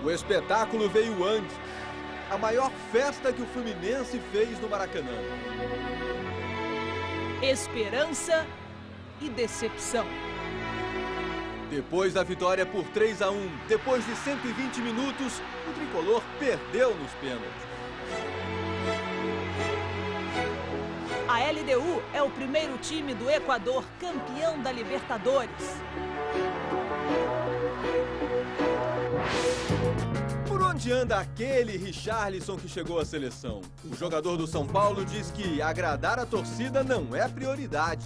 O espetáculo veio antes. A maior festa que o Fluminense fez no Maracanã. Esperança e decepção. Depois da vitória por 3-1, depois de 120 minutos, o tricolor perdeu nos pênaltis. A LDU é o primeiro time do Equador campeão da Libertadores. Por onde anda aquele Richarlison que chegou à seleção? O jogador do São Paulo diz que agradar a torcida não é prioridade.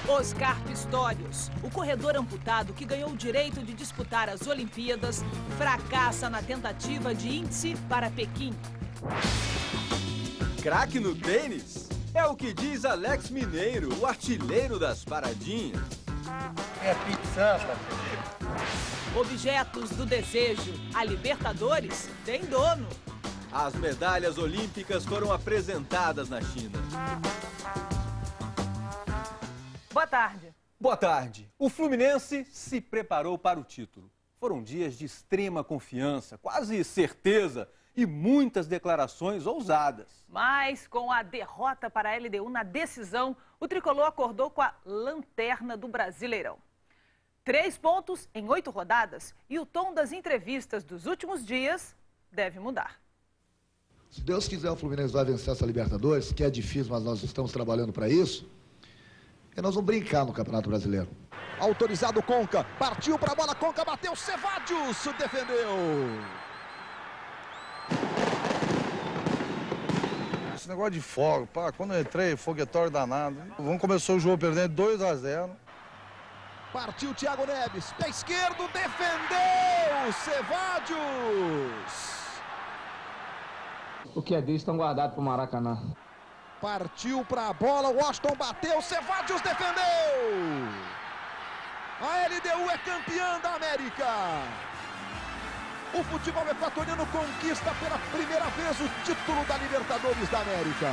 Oscar Pistorius, o corredor amputado que ganhou o direito de disputar as Olimpíadas, fracassa na tentativa de índice para Pequim. Craque no tênis? É o que diz Alex Mineiro, o artilheiro das paradinhas. É pizza. Objetos do desejo. A Libertadores tem dono. As medalhas olímpicas foram apresentadas na China. Boa tarde. Boa tarde. O Fluminense se preparou para o título. Foram dias de extrema confiança, quase certeza e muitas declarações ousadas. Mas com a derrota para a LDU na decisão, o tricolor acordou com a lanterna do Brasileirão. 3 pontos em 8 rodadas e o tom das entrevistas dos últimos dias deve mudar. Se Deus quiser, o Fluminense vai vencer essa Libertadores, que é difícil, mas nós estamos trabalhando para isso. E nós vamos brincar no Campeonato Brasileiro. Autorizado Conca, partiu para a bola, Conca bateu, Cevadius defendeu. Esse negócio de fogo, pá, quando eu entrei, foguetório danado. Vamos começar o jogo perdendo 2-0. Partiu Thiago Neves, pé esquerdo, defendeu, Cevadius. O que é disso estão guardados para o Maracanã. Partiu para a bola, Washington bateu, Cevadius defendeu. A LDU é campeã da América. O futebol equatoriano conquista pela primeira vez o título da Libertadores da América.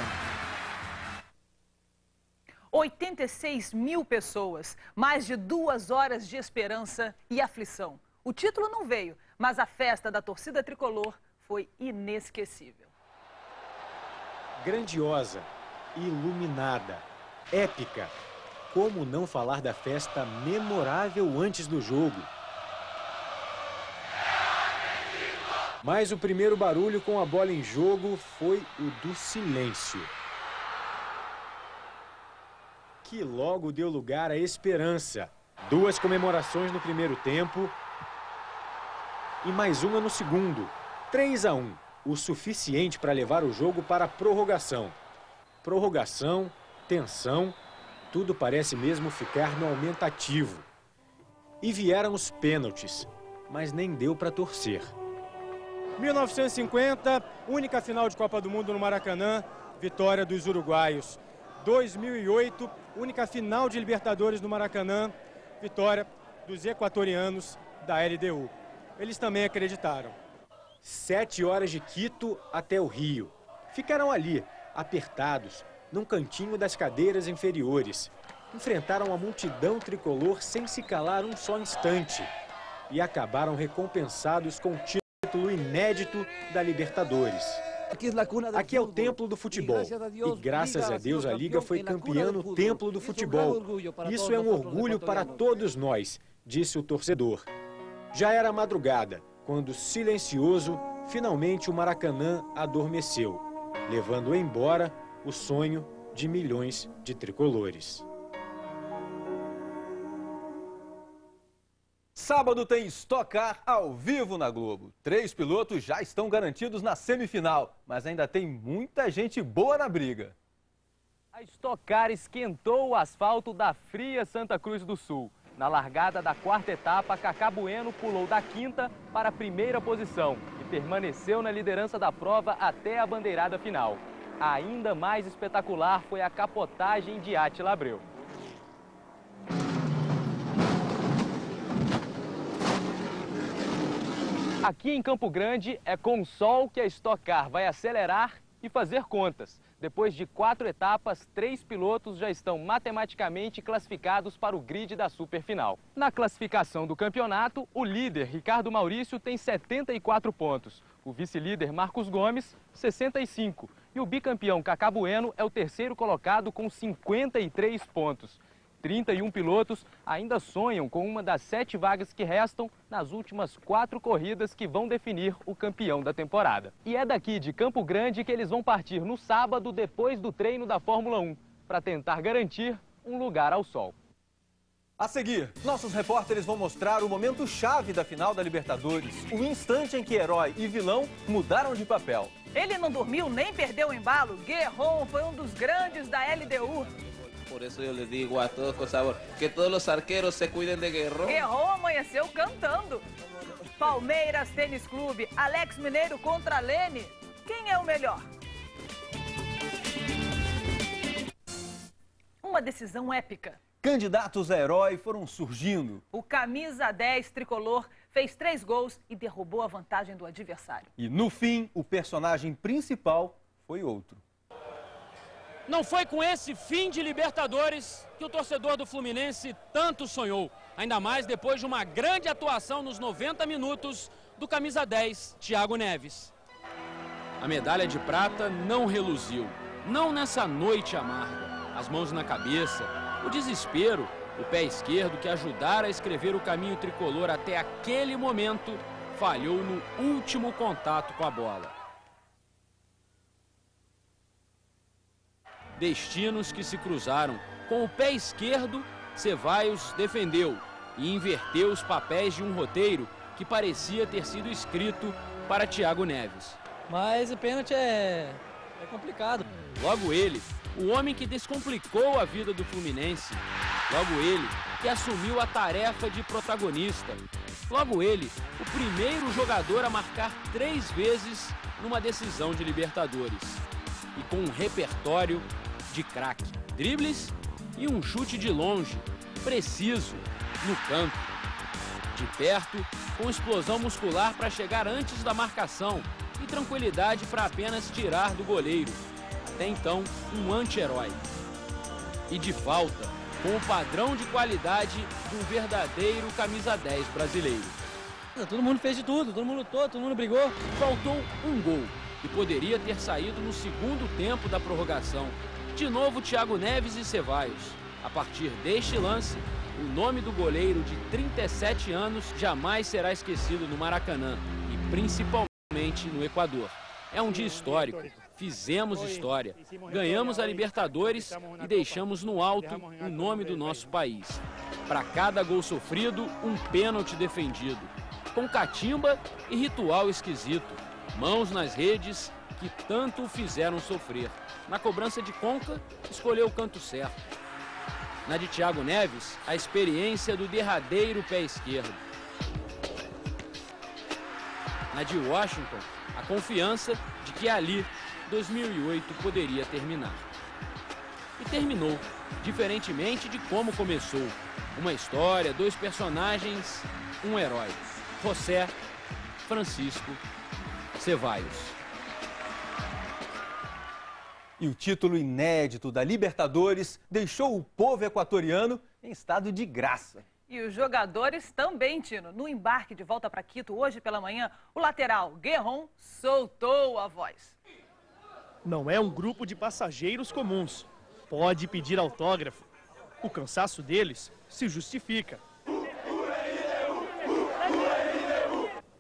86 mil pessoas, mais de 2 horas de esperança e aflição. O título não veio, mas a festa da torcida tricolor foi inesquecível. Grandiosa, iluminada, épica. Como não falar da festa memorável antes do jogo? Mas o primeiro barulho com a bola em jogo foi o do silêncio, que logo deu lugar à esperança. 2 comemorações no primeiro tempo e mais uma no segundo. 3-1, o suficiente para levar o jogo para a prorrogação. Prorrogação, tensão, tudo parece mesmo ficar no aumentativo. E vieram os pênaltis, mas nem deu para torcer. 1950, única final de Copa do Mundo no Maracanã, vitória dos uruguaios. 2008, única final de Libertadores no Maracanã, vitória dos equatorianos da LDU. Eles também acreditaram. 7 horas de Quito até o Rio. Ficaram ali, apertados, num cantinho das cadeiras inferiores. Enfrentaram a multidão tricolor sem se calar um só instante. E acabaram recompensados com o título inédito da Libertadores. Aqui é o templo do futebol e graças a Deus a Liga foi campeã no templo do futebol. Isso é um orgulho para todos nós, disse o torcedor. Já era madrugada, quando silencioso, finalmente o Maracanã adormeceu, levando embora o sonho de milhões de tricolores. Sábado tem Stock Car ao vivo na Globo. 3 pilotos já estão garantidos na semifinal, mas ainda tem muita gente boa na briga. A Stock Car esquentou o asfalto da fria Santa Cruz do Sul. Na largada da 4ª etapa, Cacá Bueno pulou da 5ª para a 1ª posição e permaneceu na liderança da prova até a bandeirada final. Ainda mais espetacular foi a capotagem de Átila Abreu. Aqui em Campo Grande é com o sol que a Stock Car vai acelerar e fazer contas. Depois de 4 etapas, 3 pilotos já estão matematicamente classificados para o grid da superfinal. Na classificação do campeonato, o líder, Ricardo Maurício, tem 74 pontos. O vice-líder, Marcos Gomes, 65. E o bicampeão, Kaká Bueno, é o terceiro colocado com 53 pontos. 31 pilotos ainda sonham com uma das 7 vagas que restam nas últimas 4 corridas que vão definir o campeão da temporada. E é daqui de Campo Grande que eles vão partir no sábado, depois do treino da Fórmula 1, para tentar garantir um lugar ao sol. A seguir, nossos repórteres vão mostrar o momento chave da final da Libertadores, o instante em que herói e vilão mudaram de papel. Ele não dormiu nem perdeu o embalo. Guerron foi um dos grandes da LDU. Por eso yo les digo a todos con sabor que todos los arqueros se cuiden de Guerron. Guerron amanheceu cantando. Palmeiras Tênis Clube, Alex Mineiro contra Lene. Quem é o melhor? Uma decisão épica. Candidatos a herói foram surgindo. O camisa 10 tricolor fez 3 gols e derrubou a vantagem do adversário. E no fim, o personagem principal foi outro. Não foi com esse fim de Libertadores que o torcedor do Fluminense tanto sonhou. Ainda mais depois de uma grande atuação nos 90 minutos do camisa 10, Thiago Neves. A medalha de prata não reluziu, não nessa noite amarga. As mãos na cabeça, o desespero, o pé esquerdo que ajudara a escrever o caminho tricolor até aquele momento, falhou no último contato com a bola. Destinos que se cruzaram. Com o pé esquerdo, Ceballos defendeu e inverteu os papéis de um roteiro que parecia ter sido escrito para Thiago Neves. Mas o pênalti é complicado. Logo ele, o homem que descomplicou a vida do Fluminense. Logo ele, que assumiu a tarefa de protagonista. Logo ele, o primeiro jogador a marcar 3 vezes numa decisão de Libertadores. E com um repertório de craque, dribles e um chute de longe, preciso, no canto. De perto, com explosão muscular para chegar antes da marcação e tranquilidade para apenas tirar do goleiro. Até então, um anti-herói. E de falta, com o padrão de qualidade de um verdadeiro camisa 10 brasileiro. Todo mundo fez de tudo, todo mundo lutou, todo mundo brigou. Faltou um gol e poderia ter saído no segundo tempo da prorrogação. De novo, Thiago Neves e Ceballos. A partir deste lance, o nome do goleiro de 37 anos jamais será esquecido no Maracanã e principalmente no Equador. É um dia histórico, fizemos história, ganhamos a Libertadores e deixamos no alto o nome do nosso país. Para cada gol sofrido, um pênalti defendido, com catimba e ritual esquisito, mãos nas redes que tanto o fizeram sofrer. Na cobrança de Conca, escolheu o canto certo. Na de Thiago Neves, a experiência do derradeiro pé esquerdo. Na de Washington, a confiança de que ali 2008 poderia terminar. E terminou, diferentemente de como começou. Uma história, 2 personagens, um herói. José Francisco Ceballos. E o título inédito da Libertadores deixou o povo equatoriano em estado de graça. E os jogadores também, Tino. No embarque de volta para Quito, hoje pela manhã, o lateral Guerron soltou a voz. Não é um grupo de passageiros comuns. Pode pedir autógrafo. O cansaço deles se justifica.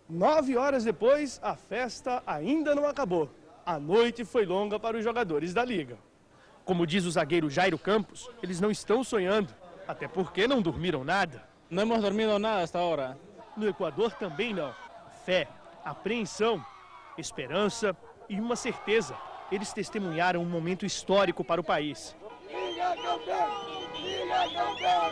9 horas depois, a festa ainda não acabou. A noite foi longa para os jogadores da Liga. Como diz o zagueiro Jairo Campos, eles não estão sonhando, até porque não dormiram nada. Não hemos dormido nada hasta agora. No Equador também não. Fé, apreensão, esperança e uma certeza. Eles testemunharam um momento histórico para o país. Liga campeão! Liga campeão!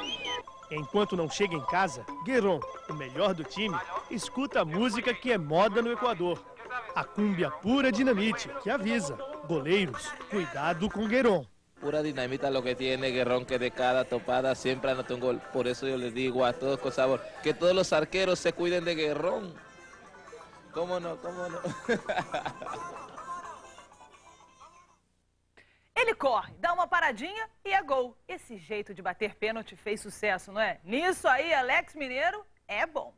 Enquanto não chega em casa, Guerron, o melhor do time, escuta a música que é moda no Equador. A cúmbia pura dinamite, que avisa: goleiros, cuidado com Guerron. Pura dinamita lo que tiene Guerron, que de cada topada siempre anota un gol. Por eso yo les digo a todos con sabor que todos los arqueros se cuiden de Guerron. ¿Cómo no? ¿Cómo no? ele corre, dá uma paradinha e é gol. Esse jeito de bater pênalti fez sucesso, não é? Nisso aí, Alex Mineiro é bom.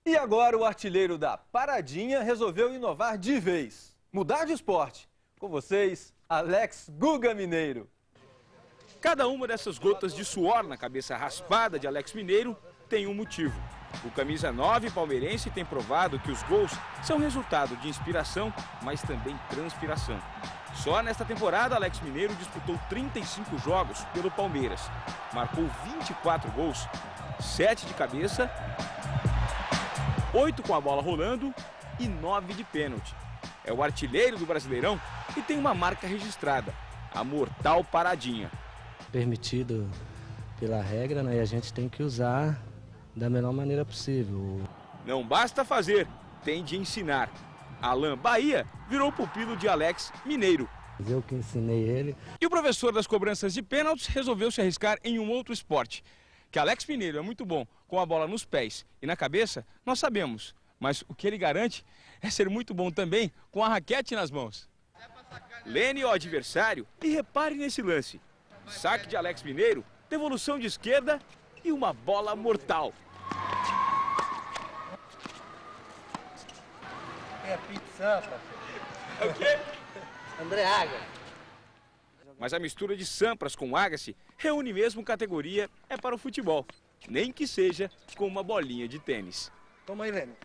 E agora o artilheiro da paradinha resolveu inovar de vez, mudar de esporte. Com vocês, Alex Guga Mineiro. Cada uma dessas gotas de suor na cabeça raspada de Alex Mineiro tem um motivo. O camisa 9 palmeirense tem provado que os gols são resultado de inspiração, mas também transpiração. Só nesta temporada, Alex Mineiro disputou 35 jogos pelo Palmeiras. Marcou 24 gols, 7 de cabeça, 8 com a bola rolando e 9 de pênalti. É o artilheiro do Brasileirão e tem uma marca registrada, a mortal paradinha. Permitido pela regra, né? E a gente tem que usar da melhor maneira possível. Não basta fazer, tem de ensinar. Alain Bahia virou pupilo de Alex Mineiro. Eu que ensinei ele. E o professor das cobranças de pênaltis resolveu se arriscar em um outro esporte. Que Alex Mineiro é muito bom com a bola nos pés e na cabeça, nós sabemos. Mas o que ele garante é ser muito bom também com a raquete nas mãos. Lene o adversário e repare nesse lance. Saque de Alex Mineiro, devolução de esquerda e uma bola mortal. É pizza, É o quê? André Água. Mas a mistura de Sampras com Agassi reúne mesmo categoria é para o futebol. Nem que seja com uma bolinha de tênis. Toma aí, Lene.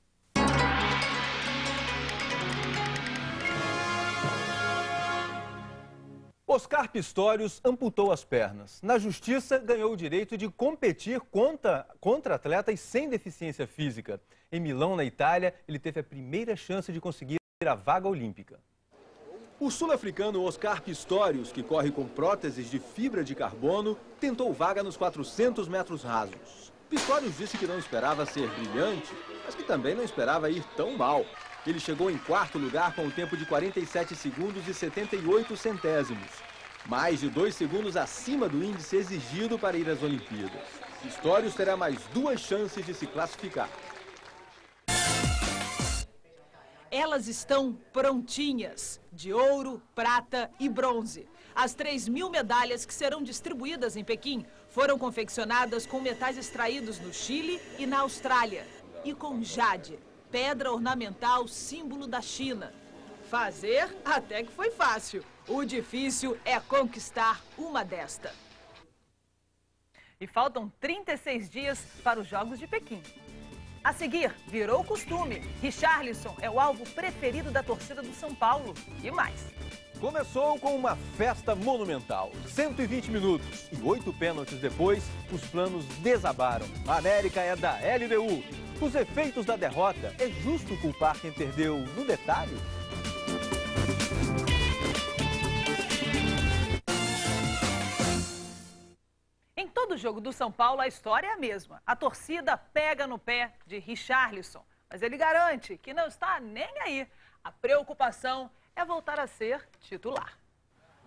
Oscar Pistorius amputou as pernas. Na justiça, ganhou o direito de competir contra atletas sem deficiência física. Em Milão, na Itália, ele teve a primeira chance de conseguir a vaga olímpica. O sul-africano Oscar Pistorius, que corre com próteses de fibra de carbono, tentou vaga nos 400 metros rasos. Pistorius disse que não esperava ser brilhante, mas que também não esperava ir tão mal. Ele chegou em quarto lugar com o tempo de 47 segundos e 78 centésimos. Mais de 2 segundos acima do índice exigido para ir às Olimpíadas. Pistorius terá mais 2 chances de se classificar. Elas estão prontinhas, de ouro, prata e bronze. As 3.000 medalhas que serão distribuídas em Pequim foram confeccionadas com metais extraídos no Chile e na Austrália. E com jade, pedra ornamental símbolo da China. Fazer até que foi fácil. O difícil é conquistar uma desta. E faltam 36 dias para os Jogos de Pequim. A seguir, virou costume. Richarlison é o alvo preferido da torcida do São Paulo. E mais. Começou com uma festa monumental. 120 minutos e 8 pênaltis depois, os planos desabaram. A América é da LDU. Os efeitos da derrota, é justo culpar quem perdeu no detalhe? Em todo jogo do São Paulo, a história é a mesma. A torcida pega no pé de Richarlison, mas ele garante que não está nem aí. A preocupação é voltar a ser titular.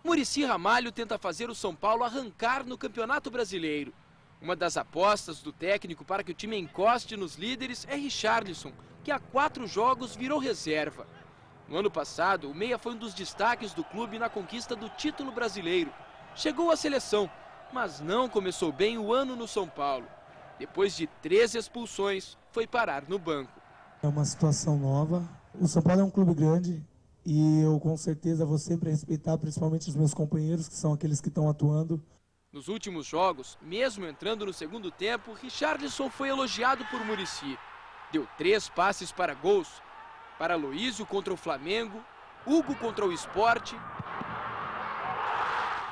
Muricy Ramalho tenta fazer o São Paulo arrancar no Campeonato Brasileiro. Uma das apostas do técnico para que o time encoste nos líderes é Richarlison, que há 4 jogos virou reserva. No ano passado, o meia foi um dos destaques do clube na conquista do título brasileiro. Chegou à seleção, mas não começou bem o ano no São Paulo. Depois de 13 expulsões, foi parar no banco. É uma situação nova. O São Paulo é um clube grande e eu com certeza vou sempre respeitar principalmente os meus companheiros, que são aqueles que estão atuando. Nos últimos jogos, mesmo entrando no segundo tempo, Richarlison foi elogiado por Muricy. Deu 3 passes para gols. Para Aloísio contra o Flamengo, Hugo contra o Sport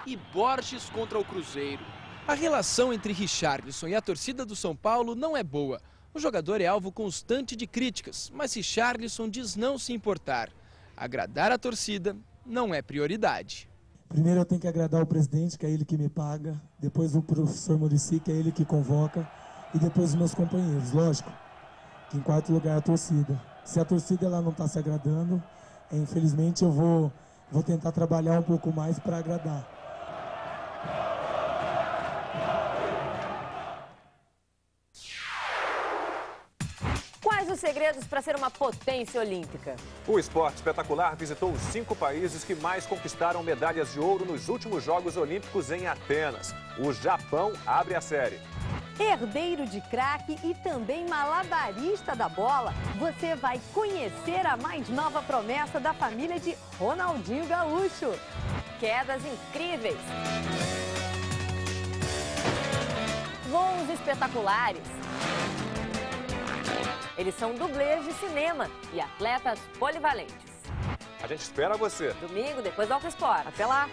e Borges contra o Cruzeiro. A relação entre Richarlison e a torcida do São Paulo não é boa. O jogador é alvo constante de críticas, mas Richarlison diz não se importar. Agradar a torcida não é prioridade. Primeiro eu tenho que agradar o presidente, que é ele que me paga, depois o professor Muricy, que é ele que convoca, e depois os meus companheiros, lógico, que em quarto lugar é a torcida. Se a torcida ela não está se agradando, infelizmente eu vou tentar trabalhar um pouco mais para agradar. Quais os segredos segredos para ser uma potência olímpica. O esporte espetacular visitou os 5 países que mais conquistaram medalhas de ouro nos últimos Jogos Olímpicos em Atenas. O Japão abre a série. Herdeiro de craque e também malabarista da bola, você vai conhecer a mais nova promessa da família de Ronaldinho Gaúcho. Quedas incríveis. Voos espetaculares. Eles são dublês de cinema e atletas polivalentes. A gente espera você. Domingo, depois do Alto Esporte. Até lá.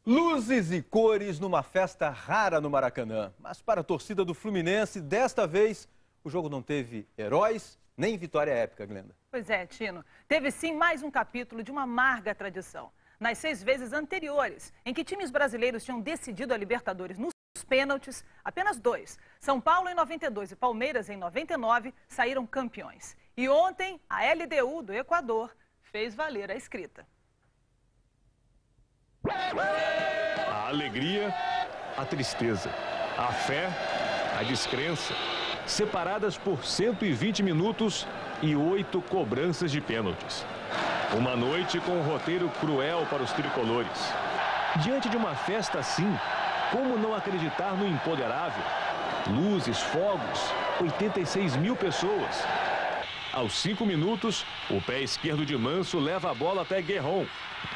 Luzes e cores numa festa rara no Maracanã. Mas para a torcida do Fluminense, desta vez, o jogo não teve heróis nem vitória épica, Glenda. Pois é, Tino. Teve sim mais um capítulo de uma amarga tradição. Nas 6 vezes anteriores, em que times brasileiros tinham decidido a Libertadores nos pênaltis, apenas 2. São Paulo em 92 e Palmeiras em 99 saíram campeões. E ontem, a LDU do Equador fez valer a escrita. A alegria, a tristeza, a fé, a descrença, separadas por 120 minutos e 8 cobranças de pênaltis. Uma noite com um roteiro cruel para os tricolores. Diante de uma festa assim, como não acreditar no imponderável? Luzes, fogos, 86 mil pessoas. Aos 5 minutos, o pé esquerdo de Manso leva a bola até Guerron.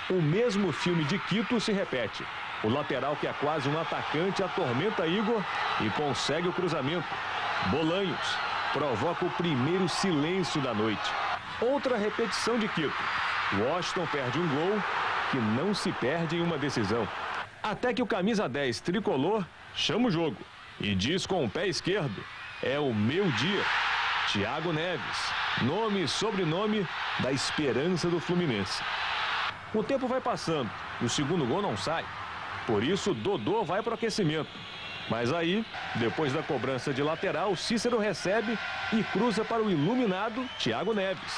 O mesmo filme de Quito se repete. O lateral, que é quase um atacante, atormenta Igor e consegue o cruzamento. Bolanhos provoca o primeiro silêncio da noite. Outra repetição de Quito. Washington perde um gol que não se perde em uma decisão. Até que o camisa 10 tricolor chama o jogo e diz com o pé esquerdo: é o meu dia. Thiago Neves, nome e sobrenome da esperança do Fluminense. O tempo vai passando e o segundo gol não sai. Por isso, Dodô vai para o aquecimento. Mas aí, depois da cobrança de lateral, Cícero recebe e cruza para o iluminado Thiago Neves.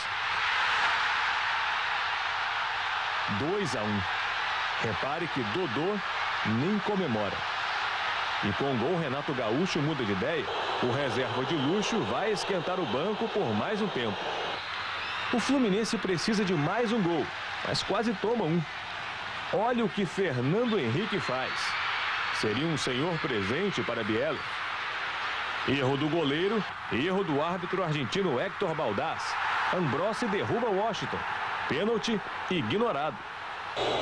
2-1. Repare que Dodô nem comemora. E com o gol, Renato Gaúcho muda de ideia. O reserva de luxo vai esquentar o banco por mais um tempo. O Fluminense precisa de mais um gol, mas quase toma um. Olha o que Fernando Henrique faz. Seria um senhor presente para Biela. Erro do goleiro, erro do árbitro argentino Héctor Baldás. Ambrossi derruba Washington. Pênalti ignorado.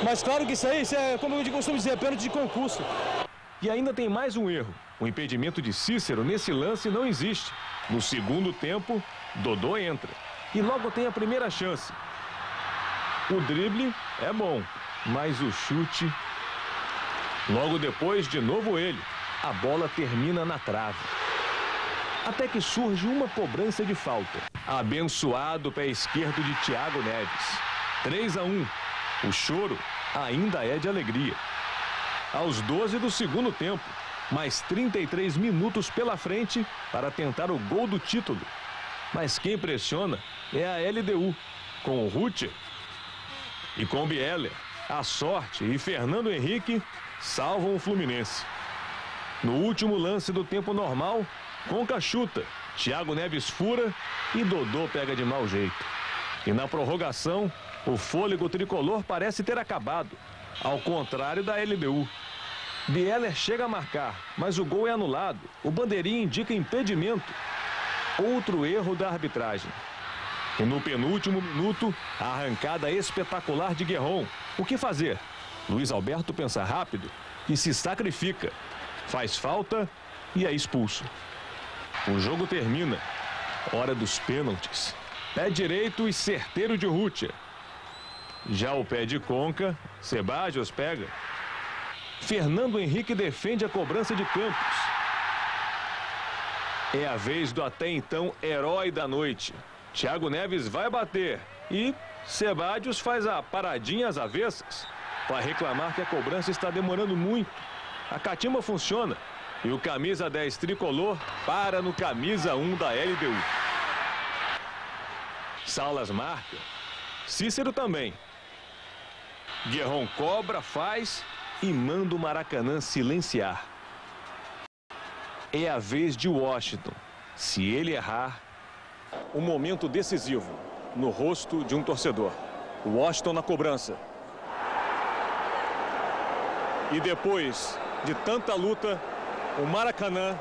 Mas claro que isso aí, como eu costumo dizer, é pênalti de concurso. E ainda tem mais um erro. O impedimento de Cícero nesse lance não existe. No segundo tempo, Dodô entra. E logo tem a primeira chance. O drible é bom, mas o chute... Logo depois, de novo ele. A bola termina na trave. Até que surge uma cobrança de falta. Abençoado pé esquerdo de Thiago Neves. 3-1. O choro ainda é de alegria. Aos 12 do segundo tempo, mais 33 minutos pela frente para tentar o gol do título. Mas quem pressiona é a LDU, com o Rúter e com o Bieler. A sorte e Fernando Henrique salvam o Fluminense. No último lance do tempo normal, Conca chuta, Thiago Neves fura e Dodô pega de mau jeito. E na prorrogação, o fôlego tricolor parece ter acabado, ao contrário da LDU. Bieler chega a marcar, mas o gol é anulado. O bandeirinha indica impedimento. Outro erro da arbitragem. E no penúltimo minuto, a arrancada espetacular de Guerron. O que fazer? Luiz Alberto pensa rápido e se sacrifica. Faz falta e é expulso. O jogo termina. Hora dos pênaltis. Pé direito e certeiro de Rúter. Já o pé de Conca, Sebadios pega. Fernando Henrique defende a cobrança de Campos. É a vez do até então herói da noite. Thiago Neves vai bater e Sebadios faz a paradinha às avessas para reclamar que a cobrança está demorando muito. A catimba funciona e o camisa 10 tricolor para no camisa 1 da LDU. Salas marca. Cícero também. Guerron cobra, faz e manda o Maracanã silenciar. É a vez de Washington. Se ele errar... Um momento decisivo no rosto de um torcedor. Washington na cobrança. E depois de tanta luta, o Maracanã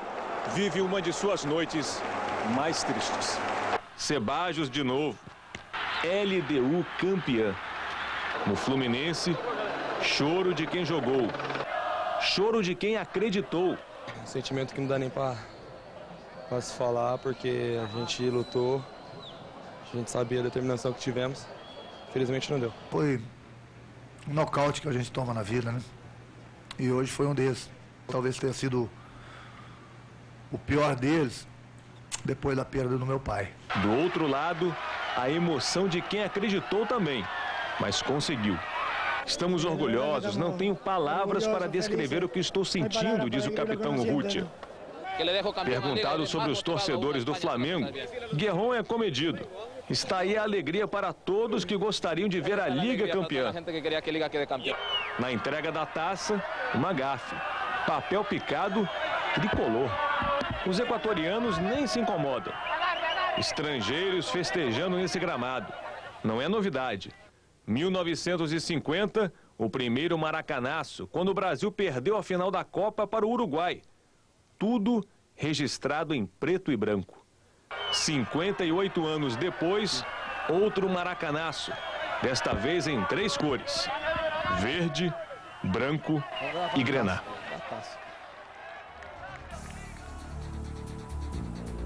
vive uma de suas noites mais tristes. Sebajos de novo. LDU campeã. No Fluminense, choro de quem jogou. Choro de quem acreditou. Um sentimento que não dá nem para se falar, porque a gente lutou, a gente sabia a determinação que tivemos. Infelizmente não deu. Foi um nocaute que a gente toma na vida, né? E hoje foi um desses. Talvez tenha sido o pior deles, depois da perda do meu pai. Do outro lado, a emoção de quem acreditou também, mas conseguiu. Estamos orgulhosos, não tenho palavras para descrever o que estou sentindo, diz o capitão Urrutia. Perguntado sobre os torcedores do Flamengo, Guerron é comedido. Está aí a alegria para todos que gostariam de ver a Liga campeã. Na entrega da taça, uma gafe. Papel picado, tricolor. Os equatorianos nem se incomodam. Estrangeiros festejando nesse gramado. Não é novidade. 1950, o primeiro maracanaço, quando o Brasil perdeu a final da Copa para o Uruguai. Tudo registrado em preto e branco. 58 anos depois, outro maracanaço, desta vez em 3 cores: verde, branco e grená.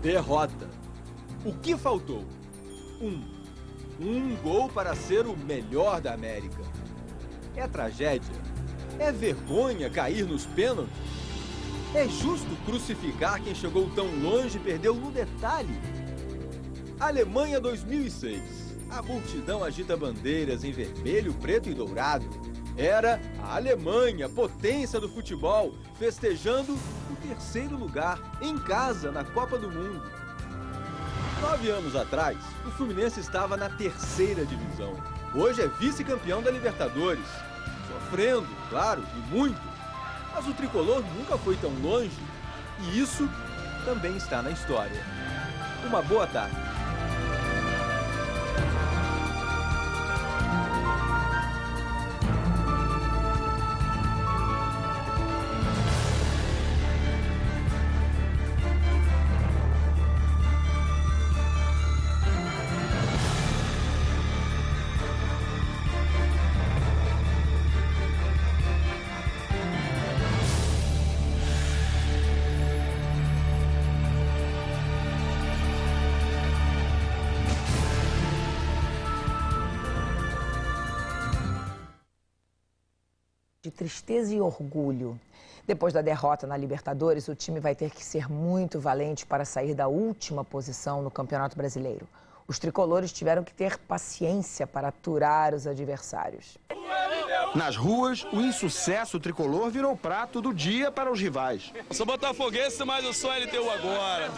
Derrota. O que faltou? Um gol para ser o melhor da América. É tragédia? É vergonha cair nos pênaltis? É justo crucificar quem chegou tão longe e perdeu no detalhe? Alemanha 2006. A multidão agita bandeiras em vermelho, preto e dourado. Era a Alemanha, potência do futebol, festejando o 3º lugar em casa na Copa do Mundo. 9 anos atrás, o Fluminense estava na 3ª divisão. Hoje é vice-campeão da Libertadores. Sofrendo, claro, e muito. Mas o tricolor nunca foi tão longe. E isso também está na história. Uma boa tarde. De tristeza e orgulho. Depois da derrota na Libertadores, o time vai ter que ser muito valente para sair da última posição no Campeonato Brasileiro. Os tricolores tiveram que ter paciência para aturar os adversários. Nas ruas, o insucesso tricolor virou prato do dia para os rivais. Eu sou botafoguense, mas eu sou LTU agora.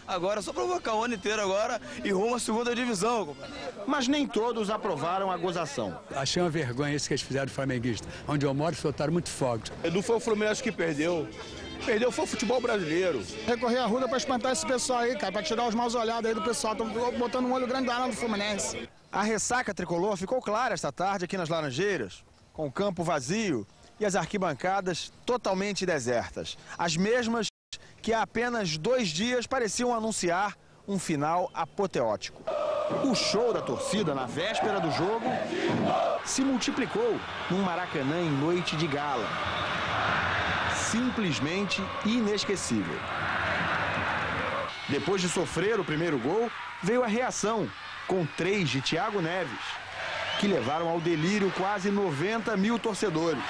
Agora é só provocar o ano inteiro agora e rumo à 2ª divisão, compadre. Mas nem todos aprovaram a gozação. Achei uma vergonha isso que eles fizeram do flamenguista. Onde eu moro, soltaram muito fogo. Não foi o Fluminense que perdeu. Perdeu foi o futebol brasileiro. Recorrer à Ruda para espantar esse pessoal aí, cara, para tirar os maus olhados aí do pessoal. Estão botando um olho grande danado do Fluminense. A ressaca tricolor ficou clara esta tarde aqui nas Laranjeiras, com o campo vazio e as arquibancadas totalmente desertas. As mesmas que há apenas 2 dias pareciam anunciar um final apoteótico. O show da torcida na véspera do jogo se multiplicou num Maracanã em noite de gala. Simplesmente inesquecível. Depois de sofrer o primeiro gol, veio a reação, com 3 de Thiago Neves, que levaram ao delírio quase 90 mil torcedores.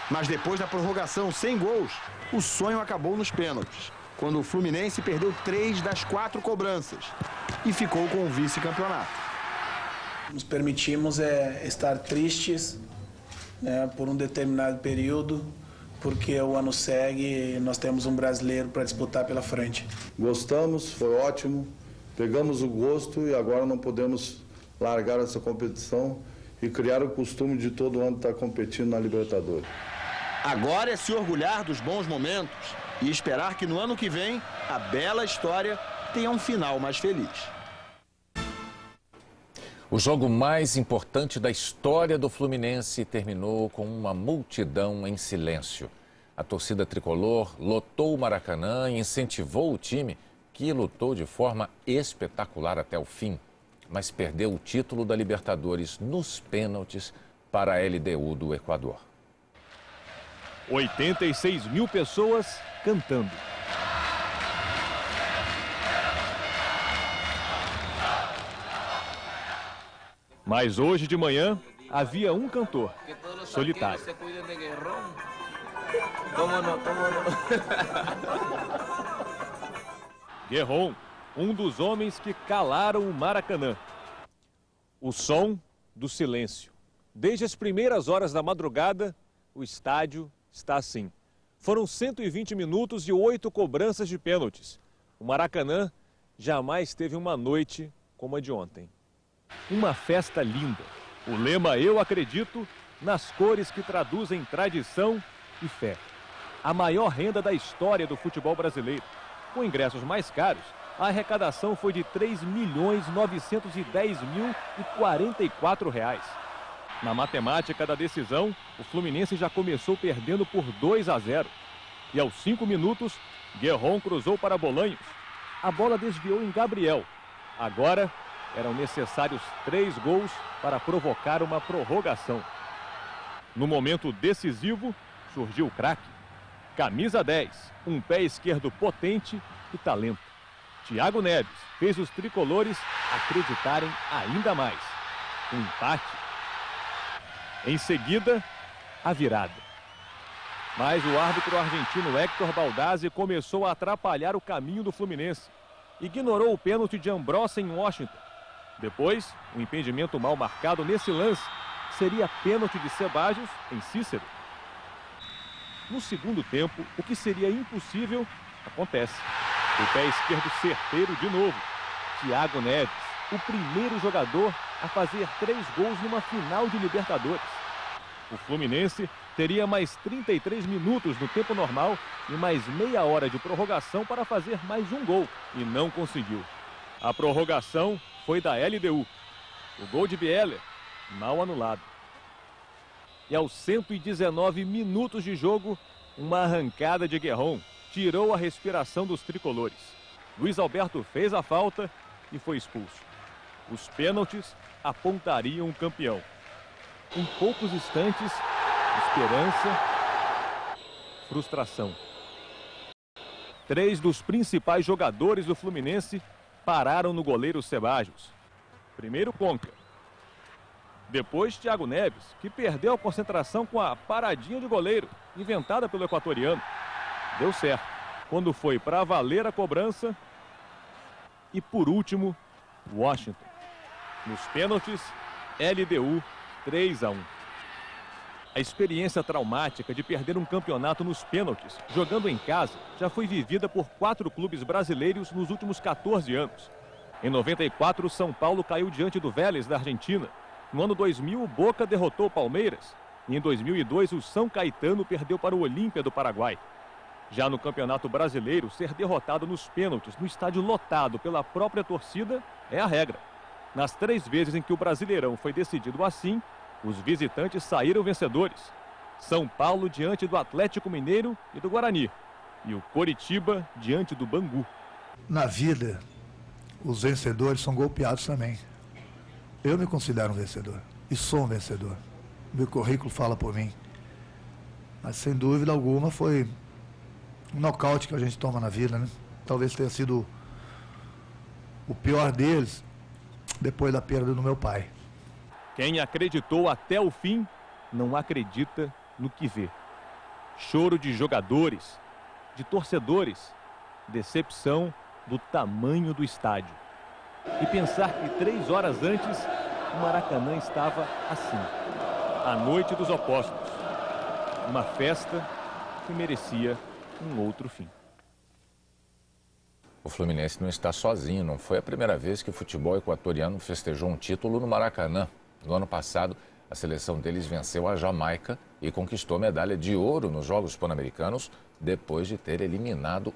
Mas depois da prorrogação sem gols, o sonho acabou nos pênaltis, quando o Fluminense perdeu 3 das 4 cobranças e ficou com o vice-campeonato. Nos permitimos estar tristes, né, por um determinado período, porque o ano segue e nós temos um brasileiro para disputar pela frente. Gostamos, foi ótimo, pegamos o gosto e agora não podemos largar essa competição e criaram o costume de todo ano estar competindo na Libertadores. Agora é se orgulhar dos bons momentos e esperar que no ano que vem a bela história tenha um final mais feliz. O jogo mais importante da história do Fluminense terminou com uma multidão em silêncio. A torcida tricolor lotou o Maracanã e incentivou o time, que lutou de forma espetacular até o fim, mas perdeu o título da Libertadores nos pênaltis para a LDU do Equador. 86 mil pessoas cantando. Mas hoje de manhã havia um cantor solitário. Guerron, um dos homens que calaram o Maracanã. O som do silêncio. Desde as primeiras horas da madrugada, o estádio está assim. Foram 120 minutos e 8 cobranças de pênaltis. O Maracanã jamais teve uma noite como a de ontem. Uma festa linda. O lema "Eu acredito" nas cores que traduzem tradição e fé. A maior renda da história do futebol brasileiro. Com ingressos mais caros, a arrecadação foi de R$ 3.910.044. Na matemática da decisão, o Fluminense já começou perdendo por 2-0. E aos 5 minutos, Guerron cruzou para Bolanhos. A bola desviou em Gabriel. Agora, eram necessários 3 gols para provocar uma prorrogação. No momento decisivo, surgiu o craque. Camisa 10, um pé esquerdo potente e talento. Thiago Neves fez os tricolores acreditarem ainda mais. Um empate. Em seguida, a virada. Mas o árbitro argentino Héctor Baldassi começou a atrapalhar o caminho do Fluminense. Ignorou o pênalti de Ambrosio em Washington. Depois, um impedimento mal marcado nesse lance seria pênalti de Ceballos em Cícero. No segundo tempo, o que seria impossível acontece. O pé esquerdo certeiro de novo. Thiago Neves, o primeiro jogador a fazer 3 gols numa final de Libertadores. O Fluminense teria mais 33 minutos no tempo normal e mais meia hora de prorrogação para fazer mais um gol, e não conseguiu. A prorrogação foi da LDU. O gol de Bieler, mal anulado. E aos 119 minutos de jogo, uma arrancada de Guerron tirou a respiração dos tricolores. Luiz Alberto fez a falta e foi expulso. Os pênaltis apontariam o campeão. Em poucos instantes, esperança, frustração. 3 dos principais jogadores do Fluminense pararam no goleiro Ceballos. Primeiro Conca. Depois Thiago Neves, que perdeu a concentração com a paradinha de goleiro, inventada pelo equatoriano. Deu certo, quando foi para valer a cobrança. E por último, Washington. Nos pênaltis, LDU 3-1. A experiência traumática de perder um campeonato nos pênaltis, jogando em casa, já foi vivida por 4 clubes brasileiros nos últimos 14 anos. Em 94, o São Paulo caiu diante do Vélez, da Argentina. No ano 2000, o Boca derrotou o Palmeiras. E em 2002, o São Caetano perdeu para o Olímpia do Paraguai. Já no Campeonato Brasileiro, ser derrotado nos pênaltis, no estádio lotado pela própria torcida, é a regra. Nas 3 vezes em que o Brasileirão foi decidido assim, os visitantes saíram vencedores. São Paulo diante do Atlético Mineiro e do Guarani. E o Coritiba diante do Bangu. Na vida, os vencedores são golpeados também. Eu me considero um vencedor. E sou um vencedor. Meu currículo fala por mim. Mas, sem dúvida alguma, foi um nocaute que a gente toma na vida, né? Talvez tenha sido o pior deles, depois da perda do meu pai. Quem acreditou até o fim, não acredita no que vê. Choro de jogadores, de torcedores, decepção do tamanho do estádio. E pensar que 3 horas antes, o Maracanã estava assim. A noite dos opostos. Uma festa que merecia um outro fim. O Fluminense não está sozinho, não foi a primeira vez que o futebol equatoriano festejou um título no Maracanã. No ano passado, A seleção deles venceu a Jamaica e conquistou medalha de ouro nos Jogos Pan-Americanos depois de ter eliminado